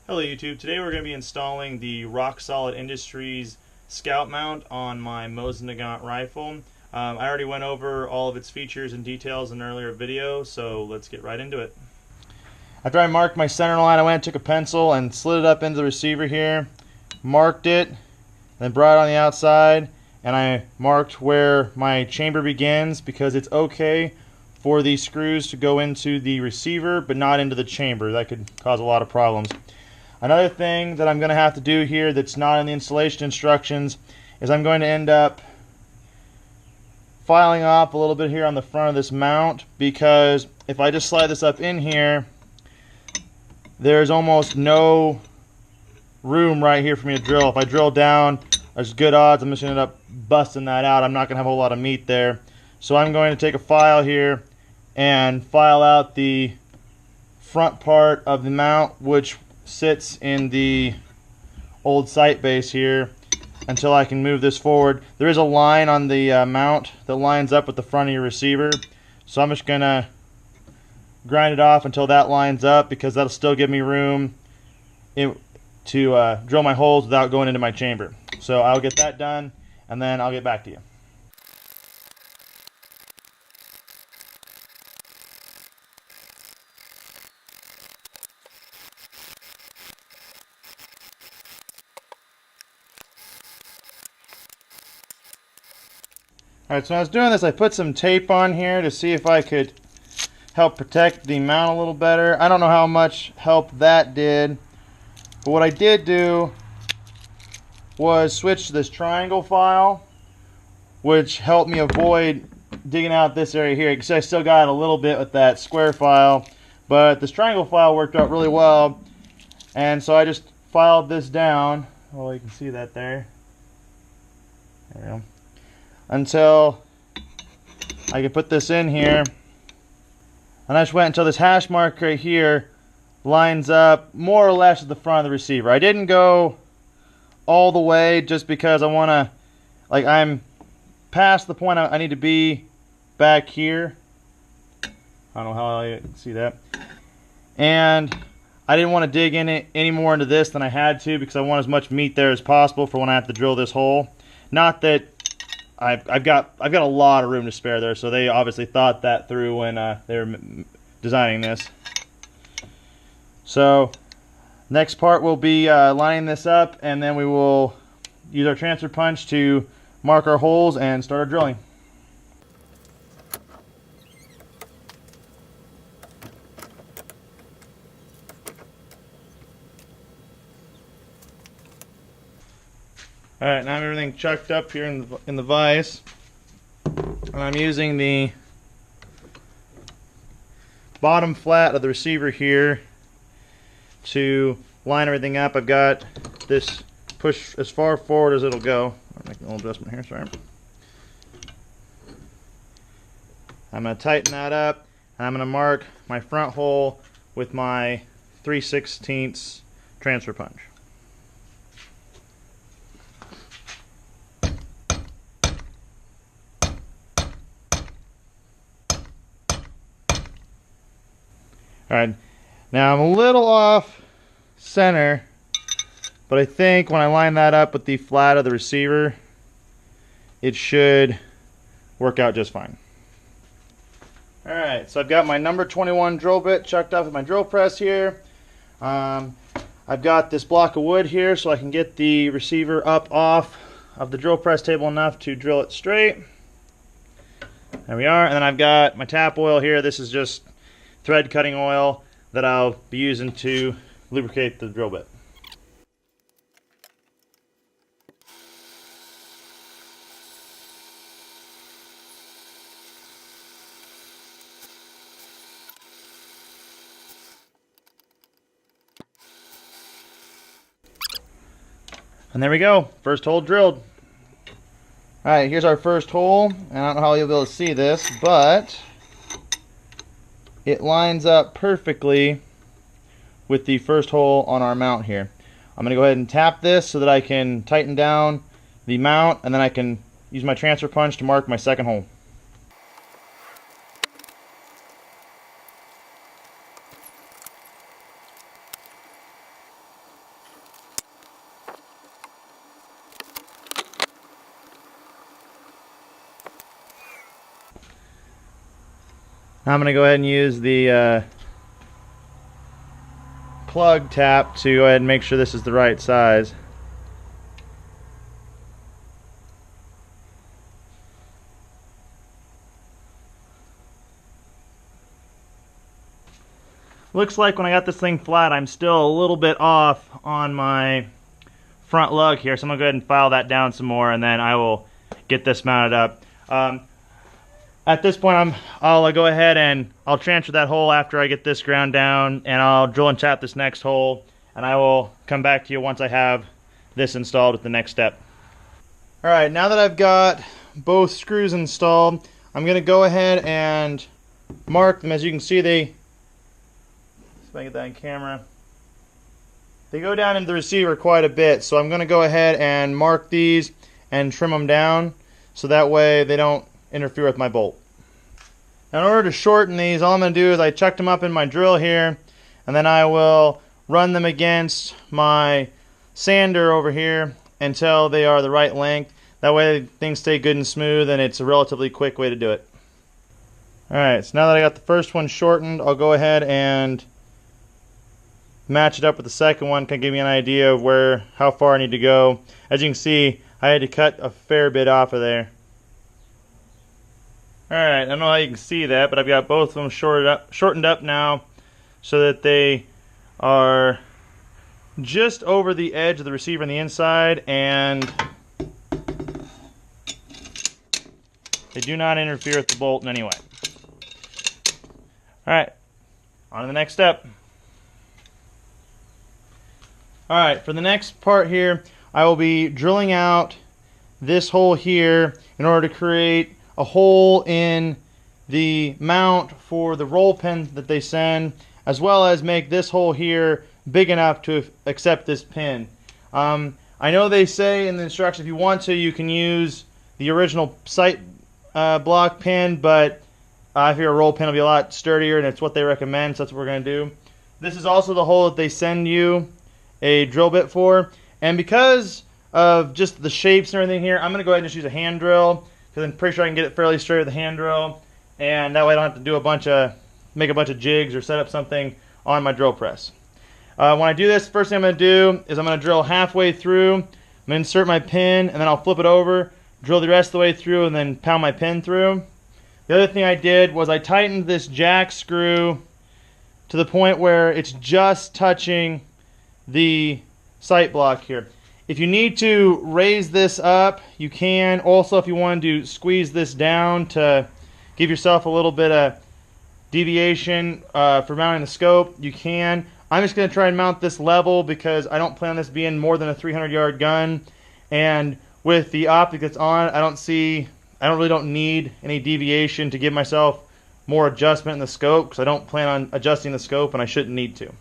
Hello YouTube, today we're going to be installing the Rock Solid Industries Scout mount on my Mosin Nagant rifle. I already went over all of its features and details in an earlier video, so let's get right into it. After I marked my center line, I went and took a pencil and slid it up into the receiver here, marked it, then brought it on the outside, and I marked where my chamber begins because it's okay for these screws to go into the receiver but not into the chamber. That could cause a lot of problems. Another thing that I'm going to have to do here that's not in the installation instructions is I'm going to end up filing off a little bit here on the front of this mount, because if I just slide this up in here, there's almost no room right here for me to drill. If I drill down, there's good odds I'm just going to end up busting that out. I'm not going to have a whole lot of meat there. So I'm going to take a file here and file out the front part of the mount, which sits in the old sight base here, until I can move this forward. There is a line on the mount that lines up with the front of your receiver, so I'm just gonna grind it off until that lines up, because that'll still give me room to drill my holes without going into my chamber. So I'll get that done and then I'll get back to you. Alright, so when I was doing this, I put some tape on here to see if I could help protect the mount a little better. I don't know how much help that did, but what I did do was switch to this triangle file, which helped me avoid digging out this area here. You can see I still got a little bit with that square file, but this triangle file worked out really well, and so I just filed this down. Oh, you can see that there. There we go. Until I could put this in here, and I just went until this hash mark right here lines up more or less at the front of the receiver. I didn't go all the way just because I want to, like, I'm past the point I need to be back here. I don't know how you can see that. And I didn't want to dig in it any more into this than I had to, because I want as much meat there as possible for when I have to drill this hole. Not that I've got a lot of room to spare there, so they obviously thought that through when they were designing this. So next part will be lining this up, and then we will use our transfer punch to mark our holes and start our drilling. Alright, now I have everything chucked up here in the vise, and I'm using the bottom flat of the receiver here to line everything up. I've got this push as far forward as it'll go. I'll make a little adjustment here, sorry. I'm going to tighten that up, and I'm going to mark my front hole with my 3/16 transfer punch. Alright, now I'm a little off center, but I think when I line that up with the flat of the receiver, it should work out just fine. Alright, so I've got my number 21 drill bit chucked up with my drill press here. I've got this block of wood here so I can get the receiver up off of the drill press table enough to drill it straight. There we are, and then I've got my tap oil here. This is just thread cutting oil that I'll be using to lubricate the drill bit. And there we go, first hole drilled. Alright, here's our first hole, and I don't know how you'll be able to see this, but it lines up perfectly with the first hole on our mount here. I'm going to go ahead and tap this so that I can tighten down the mount, and then I can use my transfer punch to mark my second hole. I'm going to go ahead and use the plug tap to go ahead and make sure this is the right size. Looks like when I got this thing flat, I'm still a little bit off on my front lug here, so I'm going to go ahead and file that down some more, and then I will get this mounted up. At this point, I'll go ahead and I'll transfer that hole after I get this ground down, and I'll drill and tap this next hole, and I will come back to you once I have this installed with the next step. Alright, now that I've got both screws installed, I'm going to go ahead and mark them. As you can see, if I get that on camera, they go down into the receiver quite a bit, so I'm going to go ahead and mark these and trim them down so that way they don't interfere with my bolt. Now, in order to shorten these, all I'm going to do is I chucked them up in my drill here, and then I will run them against my sander over here until they are the right length. That way things stay good and smooth, and it's a relatively quick way to do it. Alright, so now that I got the first one shortened, I'll go ahead and match it up with the second one, can give me an idea of how far I need to go. As you can see, I had to cut a fair bit off of there. Alright, I don't know how you can see that, but I've got both of them shortened up now so that they are just over the edge of the receiver on the inside, and they do not interfere with the bolt in any way. Alright, on to the next step. Alright, for the next part here, I will be drilling out this hole here in order to create a hole in the mount for the roll pin that they send, as well as make this hole here big enough to accept this pin. I know they say in the instructions if you want to, you can use the original sight block pin, but I figure a roll pin will be a lot sturdier, and it's what they recommend, so that's what we're going to do. This is also the hole that they send you a drill bit for, and because of just the shapes and everything here, I'm going to go ahead and just use a hand drill, because I'm pretty sure I can get it fairly straight with a hand drill, and that way I don't have to do make a bunch of jigs or set up something on my drill press. When I do this, first thing I'm going to do is I'm going to drill halfway through. I'm going to insert my pin, and then I'll flip it over, drill the rest of the way through, and then pound my pin through. The other thing I did was I tightened this jack screw to the point where it's just touching the sight block here. If you need to raise this up, you can. Also, if you want to squeeze this down to give yourself a little bit of deviation for mounting the scope, you can. I'm just going to try and mount this level because I don't plan on this being more than a 300-yard gun, and with the optic that's on, I don't need any deviation to give myself more adjustment in the scope, because I don't plan on adjusting the scope and I shouldn't need to.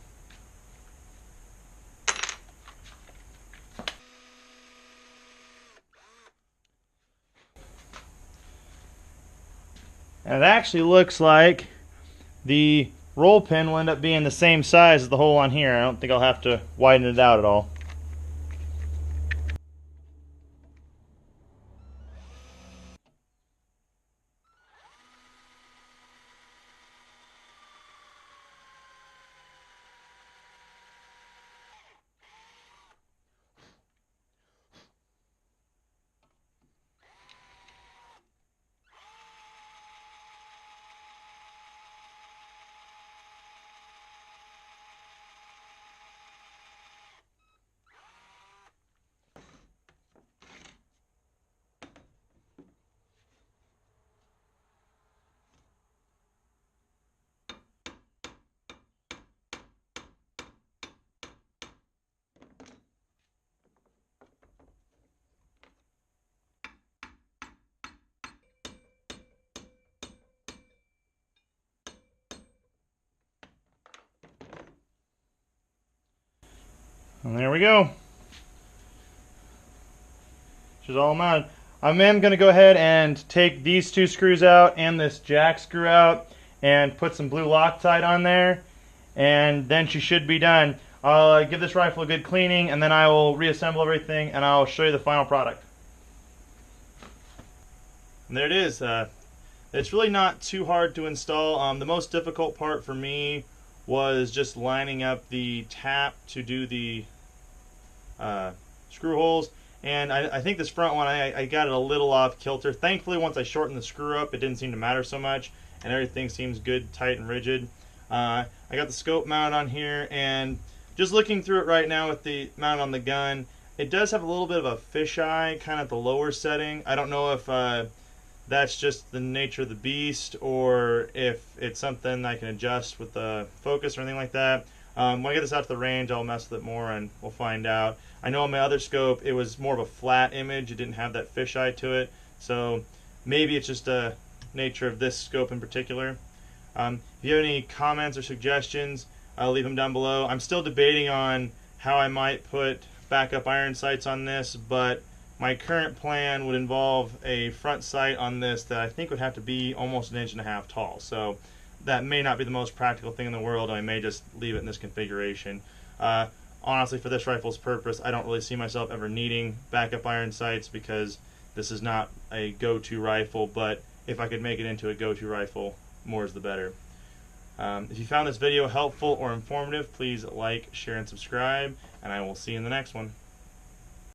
And it actually looks like the roll pin will end up being the same size as the hole on here. I don't think I'll have to widen it out at all. And there we go. Which is all mounted. I'm then going to go ahead and take these two screws out and this jack screw out and put some blue Loctite on there, and then she should be done. I'll give this rifle a good cleaning, and then I will reassemble everything and I'll show you the final product. And there it is. It's really not too hard to install. The most difficult part for me was just lining up the tap to do the screw holes. And I think this front one, I got it a little off kilter. Thankfully, once I shortened the screw up, it didn't seem to matter so much, and everything seems good, tight, and rigid. I got the scope mount on here, and just looking through it right now with the mount on the gun, it does have a little bit of a fisheye kind of at the lower setting. I don't know if that's just the nature of the beast, or if it's something I can adjust with the focus or anything like that. When I get this out to the range, I'll mess with it more and we'll find out. I know on my other scope, it was more of a flat image. It didn't have that fisheye to it. So maybe it's just a nature of this scope in particular. If you have any comments or suggestions, I'll leave them down below. I'm still debating on how I might put backup iron sights on this, but my current plan would involve a front sight on this that I think would have to be almost 1.5 inches tall. So that may not be the most practical thing in the world. I may just leave it in this configuration. Honestly, for this rifle's purpose, I don't really see myself ever needing backup iron sights because this is not a go-to rifle, but if I could make it into a go-to rifle, more is the better. If you found this video helpful or informative, please like, share, and subscribe, and I will see you in the next one.